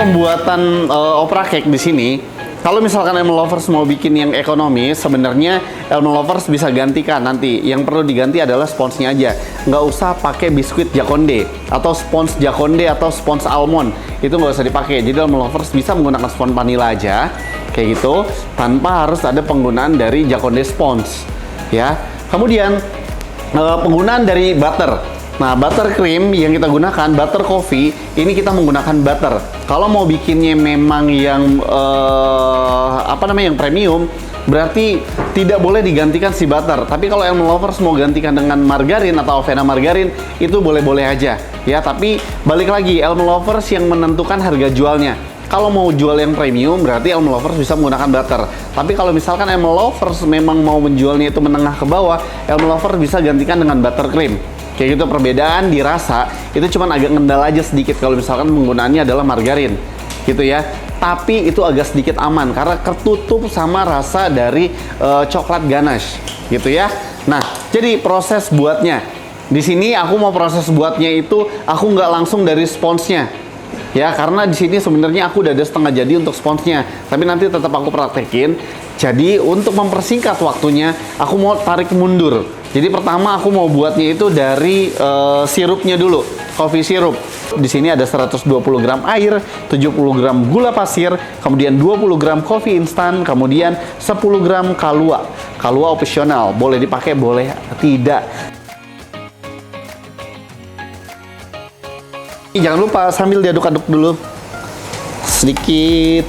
pembuatan opera cake di sini, kalau misalkan Elm Lovers mau bikin yang ekonomis, sebenarnya Elm Lovers bisa gantikan nanti. Yang perlu diganti adalah sponsnya aja. Nggak usah pakai biskuit Jaconde atau spons Jaconde atau spons almond. Itu nggak usah dipakai. Jadi Elm Lovers bisa menggunakan spons vanilla aja, kayak gitu, tanpa harus ada penggunaan dari Jaconde spons. Ya. Kemudian penggunaan dari butter. Nah, buttercream yang kita gunakan, butter coffee, ini kita menggunakan butter. Kalau mau bikinnya memang yang yang premium, berarti tidak boleh digantikan si butter. Tapi kalau Elm Lovers mau gantikan dengan margarin atau avena margarin, itu boleh-boleh aja. Ya, tapi balik lagi, Elm Lovers yang menentukan harga jualnya. Kalau mau jual yang premium, berarti Elm Lovers bisa menggunakan butter. Tapi kalau misalkan Elm Lovers memang mau menjualnya itu menengah ke bawah, Elm Lovers bisa gantikan dengan buttercream. Kayak gitu, perbedaan dirasa itu cuman agak ngendal aja sedikit kalau misalkan penggunaannya adalah margarin, gitu ya. Tapi itu agak sedikit aman karena tertutup sama rasa dari coklat ganache, gitu ya. Nah, jadi proses buatnya. Di sini aku mau proses buatnya itu aku nggak langsung dari sponsnya. Ya, karena di sini sebenarnya aku udah ada setengah jadi untuk sponsnya, tapi nanti tetap aku praktekin. Jadi untuk mempersingkat waktunya, aku mau tarik mundur. Jadi pertama aku mau buatnya itu dari sirupnya dulu, coffee syrup. Di sini ada 120 gram air, 70 gram gula pasir, kemudian 20 gram kopi instan, kemudian 10 gram kalua. Kalua opsional, boleh dipakai, boleh tidak. Jangan lupa sambil diaduk-aduk dulu sedikit.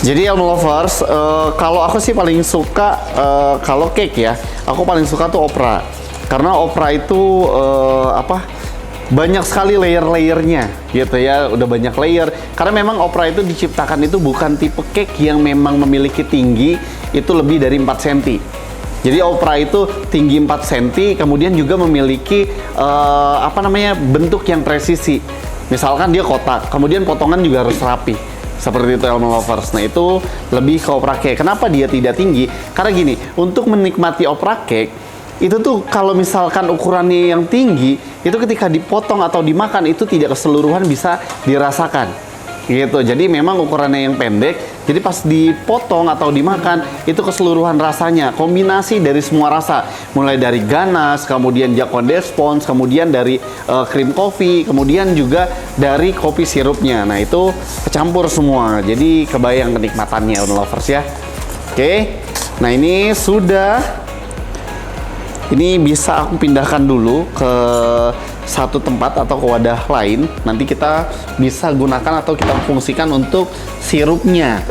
Jadi Elm Lovers, kalau aku sih paling suka kalau cake ya, aku paling suka tuh opera. Karena opera itu banyak sekali layer-layernya gitu ya, udah banyak layer. Karena memang opera itu diciptakan itu bukan tipe cake yang memang memiliki tinggi itu lebih dari 4 cm. Jadi opera itu tinggi 4 cm, kemudian juga memiliki bentuk yang presisi. Misalkan dia kotak, kemudian potongan juga harus rapi. Seperti itu Elm Lovers. Nah, itu lebih ke opera cake. Kenapa dia tidak tinggi? Karena gini, untuk menikmati opera cake, itu tuh kalau misalkan ukurannya yang tinggi, itu ketika dipotong atau dimakan, itu tidak keseluruhan bisa dirasakan. Gitu. Jadi memang ukurannya yang pendek, jadi pas dipotong atau dimakan itu keseluruhan rasanya, kombinasi dari semua rasa, mulai dari ganas, kemudian Jaconde spons, kemudian dari cream coffee, kemudian juga dari kopi sirupnya. Nah, itu kecampur semua, jadi kebayang kenikmatannya Elm Lovers ya. Oke, nah ini sudah, ini bisa aku pindahkan dulu ke satu tempat atau ke wadah lain. Nanti kita bisa gunakan atau kita fungsikan untuk sirupnya.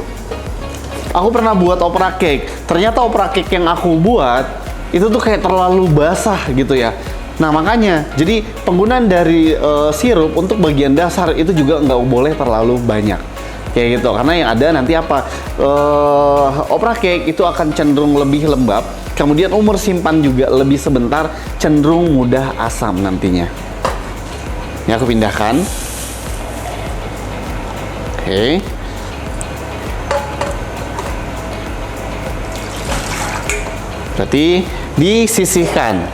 Aku pernah buat opera cake. Ternyata opera cake yang aku buat itu tuh kayak terlalu basah gitu ya. Nah, makanya jadi penggunaan dari sirup untuk bagian dasar itu juga nggak boleh terlalu banyak. Kayak gitu, karena yang ada nanti opera cake itu akan cenderung lebih lembab, kemudian umur simpan juga lebih sebentar, cenderung mudah asam nantinya. Ini aku pindahkan. Oke. Berarti disisihkan.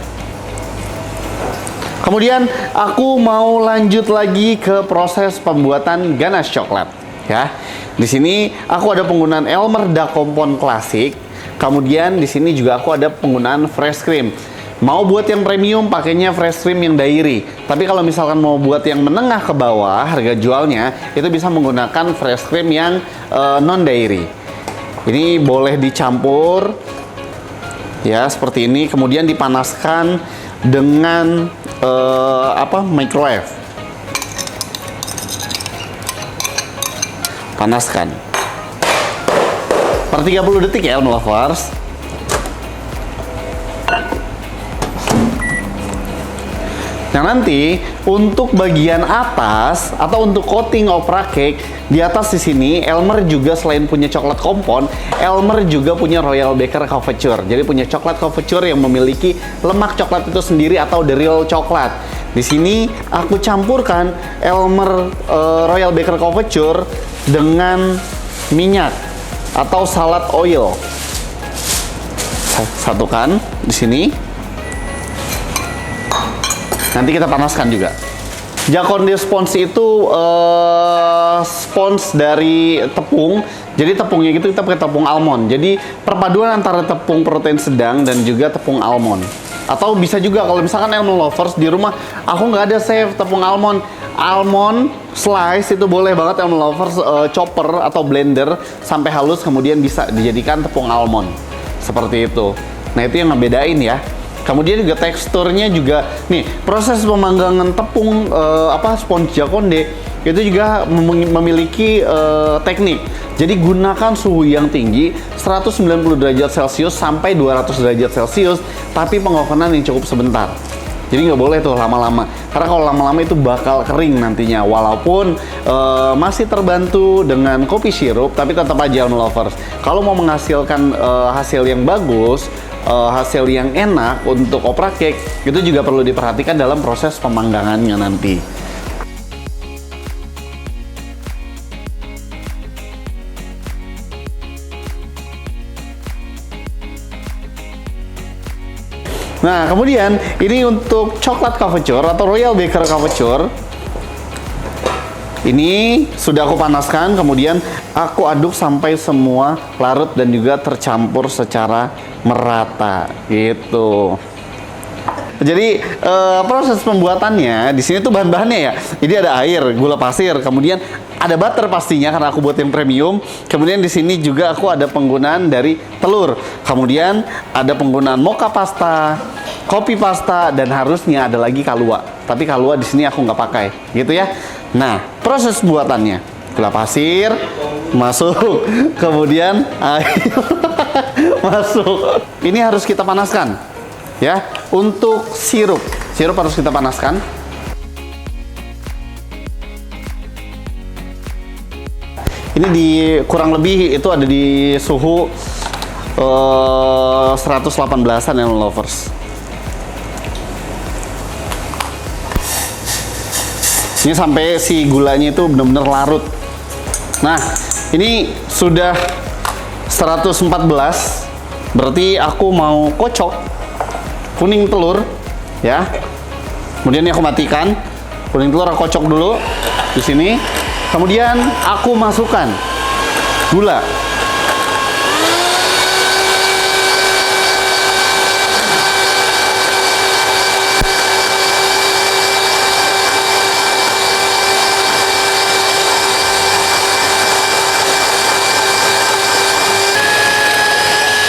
Kemudian aku mau lanjut lagi ke proses pembuatan ganache coklat. Ya, di sini aku ada penggunaan Elmer Da Compound Classic. Kemudian di sini juga aku ada penggunaan fresh cream. Mau buat yang premium pakainya fresh cream yang dairy. Tapi kalau misalkan mau buat yang menengah ke bawah harga jualnya, itu bisa menggunakan fresh cream yang non dairy. Ini boleh dicampur ya seperti ini. Kemudian dipanaskan dengan microwave. Panaskan per 30 detik ya Elm Lovers. Nah, nanti untuk bagian atas atau untuk coating opera cake di atas di sini, Elmer juga selain punya coklat kompon, Elmer juga punya Royal Baker Couverture. Jadi punya coklat couverture yang memiliki lemak coklat itu sendiri atau the real coklat. Di sini aku campurkan Elmer Royal Baker Couverture dengan minyak atau salad oil. Satukan di sini. Nanti kita panaskan juga. Jaconde sponge itu sponge dari tepung. Jadi tepungnya gitu kita pakai tepung almond. Jadi perpaduan antara tepung protein sedang dan juga tepung almond. Atau bisa juga kalau misalkan almond lovers di rumah, aku nggak ada save tepung almond. Almond slice itu boleh banget almond lovers chopper atau blender sampai halus, kemudian bisa dijadikan tepung almond seperti itu. Nah itu yang ngebedain ya. Kemudian juga teksturnya juga nih, proses pemanggangan tepung sponge Jaconde itu juga memiliki teknik. Jadi gunakan suhu yang tinggi 190 derajat Celcius sampai 200 derajat Celcius, tapi pengovenan yang cukup sebentar. Jadi nggak boleh tuh lama-lama, karena kalau lama-lama itu bakal kering nantinya. Walaupun masih terbantu dengan kopi sirup, tapi tetap aja lovers. Kalau mau menghasilkan hasil yang bagus, hasil yang enak untuk opera cake, itu juga perlu diperhatikan dalam proses pemanggangannya nanti. Nah, kemudian ini untuk coklat couverture atau Royal Baker couverture. Ini sudah aku panaskan, kemudian aku aduk sampai semua larut dan juga tercampur secara merata, gitu. Jadi proses pembuatannya di sini tuh bahan-bahannya ya. Jadi ada air, gula pasir, kemudian ada butter pastinya karena aku buat yang premium. Kemudian di sini juga aku ada penggunaan dari telur. Kemudian ada penggunaan mocha pasta, kopi pasta, dan harusnya ada lagi kalua. Tapi kalua di sini aku nggak pakai, gitu ya. Nah, proses buatannya, gula pasir masuk, kemudian air masuk. Ini harus kita panaskan. Ya, untuk sirup harus kita panaskan. Ini di kurang lebih itu ada di suhu 118-an ya lovers. Ini sampai si gulanya itu benar-benar larut. Nah, ini sudah 114, berarti aku mau kocok kuning telur ya. Kemudian ini aku matikan. Kuning telur aku kocok dulu di sini. Kemudian aku masukkan gula.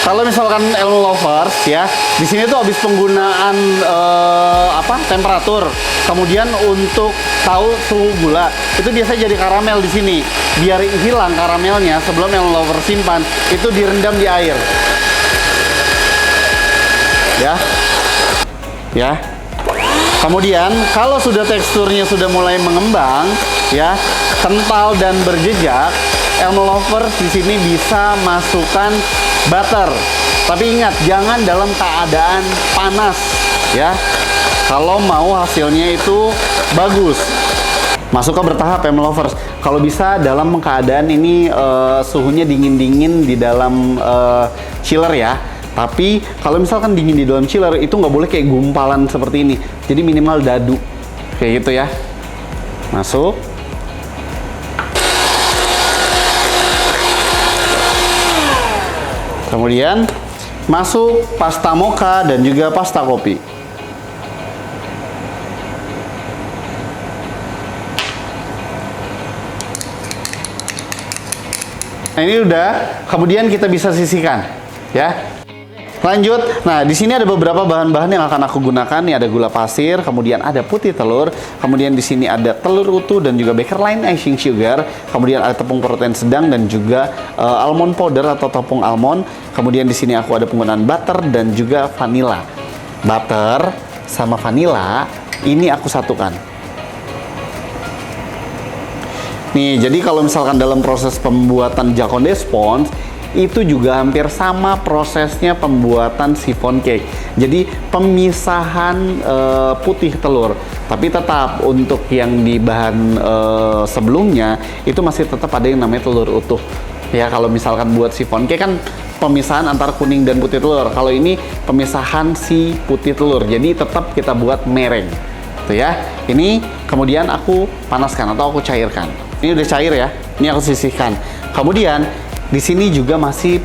Kalau misalkan elmo lovers ya, di sini tuh habis penggunaan temperatur, kemudian untuk tahu suhu gula, itu biasa jadi karamel di sini. Biar hilang karamelnya sebelum elmo lovers simpan, itu direndam di air. Ya. Kemudian kalau sudah teksturnya sudah mulai mengembang, ya, kental dan berjejak, elmo lovers di sini bisa masukkan butter. Tapi ingat, jangan dalam keadaan panas ya. Kalau mau hasilnya itu bagus. Masuknya bertahap elmo lovers. Kalau bisa dalam keadaan ini suhunya dingin-dingin di dalam chiller ya. Tapi kalau misalkan dingin di dalam chiller itu nggak boleh kayak gumpalan seperti ini. Jadi minimal dadu kayak gitu ya. Masuk. Kemudian masuk pasta mocha dan juga pasta kopi. Nah, ini udah, kemudian kita bisa sisihkan ya. Lanjut, nah di sini ada beberapa bahan-bahan yang akan aku gunakan. Nih ada gula pasir, kemudian ada putih telur, kemudian di sini ada telur utuh dan juga baker line icing sugar, kemudian ada tepung protein sedang dan juga almond powder atau tepung almond. Kemudian di sini aku ada penggunaan butter dan juga vanilla. Butter sama vanilla ini aku satukan. Nih, jadi kalau misalkan dalam proses pembuatan Jaconde sponge itu juga hampir sama prosesnya pembuatan chiffon cake. Jadi pemisahan putih telur, tapi tetap untuk yang di bahan sebelumnya itu masih tetap ada yang namanya telur utuh. Ya, kalau misalkan buat chiffon cake kan pemisahan antara kuning dan putih telur. Kalau ini pemisahan si putih telur. Jadi tetap kita buat mereng. Tuh ya. Ini Kemudian aku panaskan atau aku cairkan. Ini udah cair ya. Ini aku sisihkan. Kemudian di sini juga masih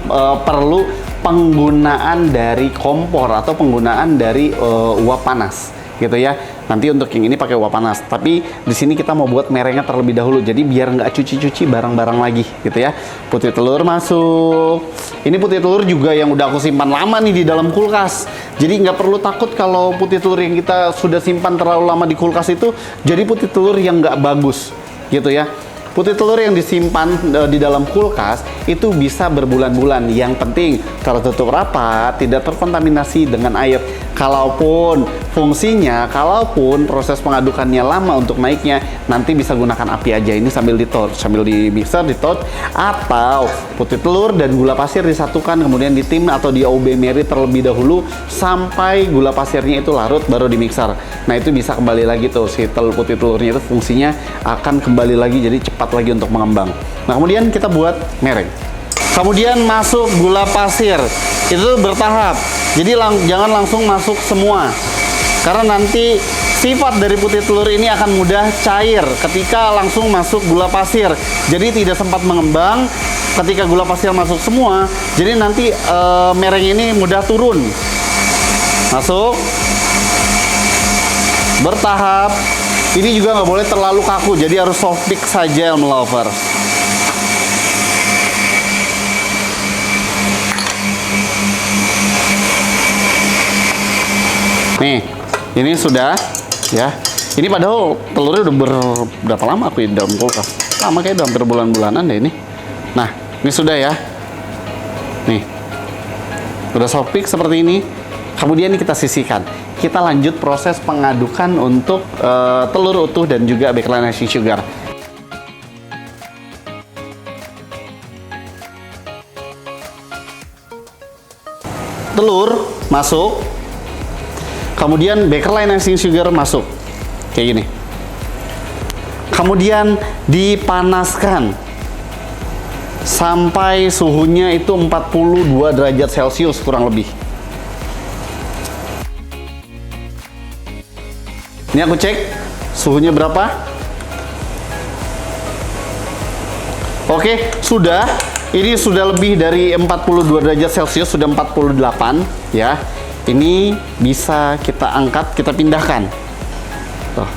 perlu penggunaan dari kompor atau penggunaan dari uap panas, gitu ya. Nanti untuk yang ini pakai uap panas. Tapi di sini kita mau buat merengnya terlebih dahulu. Jadi biar nggak cuci-cuci barang-barang lagi, gitu ya. Putih telur masuk. Ini putih telur juga yang udah aku simpan lama nih di dalam kulkas. Jadi nggak perlu takut kalau putih telur yang kita sudah simpan terlalu lama di kulkas itu jadi putih telur yang nggak bagus, gitu ya. Putih telur yang disimpan di dalam kulkas itu bisa berbulan-bulan. Yang penting tertutup rapat, tidak terkontaminasi dengan air. Kalaupun fungsinya, kalaupun proses pengadukannya lama untuk naiknya, nanti bisa gunakan api aja. Ini sambil ditot, sambil di mixer, ditot, atau putih telur dan gula pasir disatukan, kemudian ditim atau di OB Mary terlebih dahulu sampai gula pasirnya itu larut, baru di mixer. Nah itu bisa kembali lagi tuh si putih telurnya itu fungsinya akan kembali lagi, jadi cepat lagi untuk mengembang. Nah kemudian kita buat mereng. Kemudian masuk gula pasir, itu bertahap. Jadi jangan langsung masuk semua, karena nanti sifat dari putih telur ini akan mudah cair ketika langsung masuk gula pasir. Jadi tidak sempat mengembang ketika gula pasir masuk semua. Jadi nanti mereng ini mudah turun. Masuk, bertahap. Ini juga nggak boleh terlalu kaku, jadi harus soft peak saja, Elm Lover. Nih, ini sudah ya. Ini padahal telurnya udah berapa lama aku di dalam kulkas? Lama, kayak udah hampir bulan-bulanan deh ini. Nah, ini sudah ya. Nih, udah soft peak seperti ini. Kemudian ini kita sisihkan. Kita lanjut proses pengadukan untuk telur utuh dan juga bakeline icing sugar. Telur masuk, kemudian bakeline icing sugar masuk, kayak gini. Kemudian dipanaskan sampai suhunya itu 42 derajat Celcius kurang lebih. Ini aku cek suhunya berapa. Oke, sudah. Ini sudah lebih dari 42 derajat Celcius, sudah 48 ya. Ini bisa kita angkat, kita pindahkan. Tuh.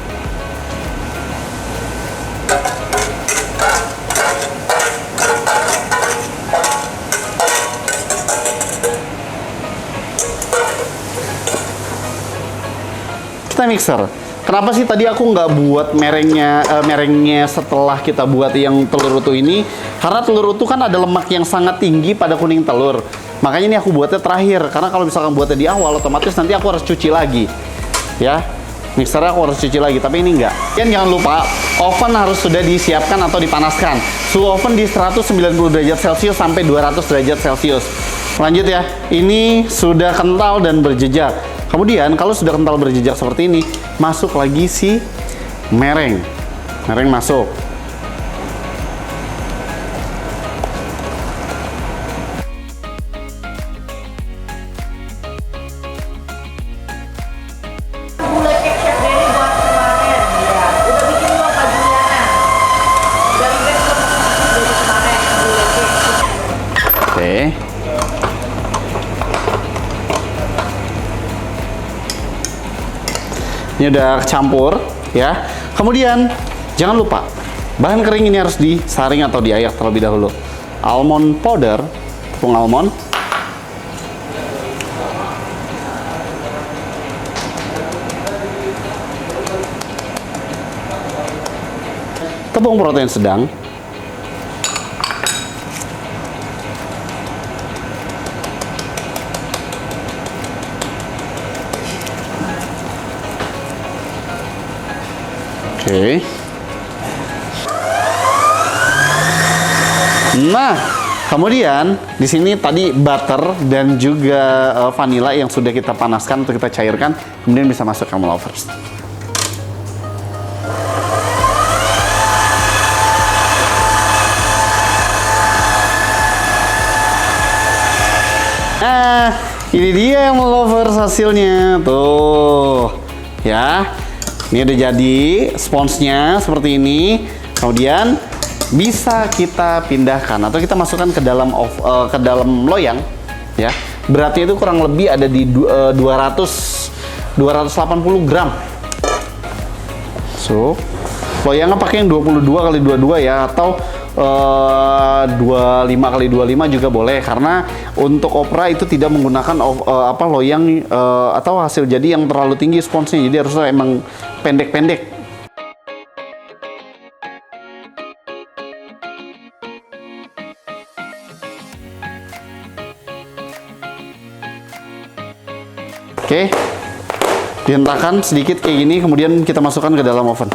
Kita mixer. Kenapa sih tadi aku nggak buat merengnya setelah kita buat yang telur utuh ini? Karena telur utuh kan ada lemak yang sangat tinggi pada kuning telur. Makanya ini aku buatnya terakhir. Karena kalau misalkan buatnya di awal, otomatis nanti aku harus cuci lagi. Ya, mixernya aku harus cuci lagi. Tapi ini enggak. Dan jangan lupa, oven harus sudah disiapkan atau dipanaskan. Suhu oven di 190 derajat Celcius sampai 200 derajat Celcius. Lanjut ya. Ini sudah kental dan berjejak. Kemudian kalau sudah kental berjejak seperti ini, masuk lagi si mereng. Mereng masuk. Gula cake Chef Denny buat kemarin, ya. Udah bikin belum Pak Juliana? Udah ribet belum dari kemarin gula cake? Oke. Ini udah campur ya. Kemudian jangan lupa bahan kering ini harus disaring atau diayak terlebih dahulu. Almond powder, tepung almond. Tepung protein sedang. Oke. Nah, kemudian di sini tadi butter dan juga vanilla yang sudah kita panaskan atau kita cairkan, kemudian bisa masuk ke lovers. Nah, ini dia yang lovers hasilnya tuh, ya. Ini udah jadi sponsnya seperti ini. Kemudian bisa kita pindahkan atau kita masukkan ke dalam loyang ya. Beratnya itu kurang lebih ada di 280 gram. So, loyangnya pakai yang 22 kali 22 ya, atau 25 kali 25 juga boleh, karena untuk opera itu tidak menggunakan loyang atau hasil jadi yang terlalu tinggi sponsnya, jadi harusnya emang pendek-pendek. Oke, dihentakkan sedikit kayak gini, kemudian kita masukkan ke dalam oven.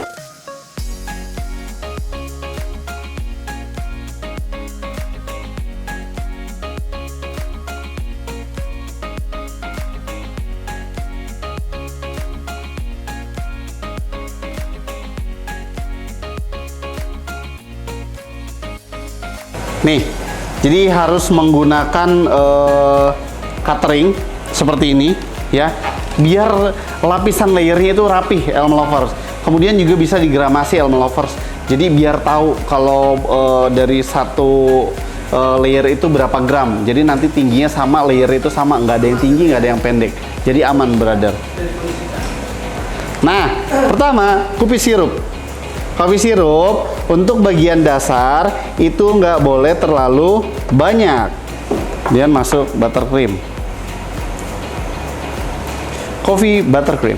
Nih, jadi harus menggunakan catering seperti ini ya, biar lapisan layernya itu rapih, Elm Lovers. Kemudian juga bisa digramasi, Elm Lovers. Jadi biar tahu kalau dari satu layer itu berapa gram. Jadi nanti tingginya sama, layer itu sama, nggak ada yang tinggi, nggak ada yang pendek. Jadi aman, brother. Nah, pertama, kopi sirup. Kopi sirup untuk bagian dasar itu nggak boleh terlalu banyak. Kemudian masuk buttercream. Coffee buttercream.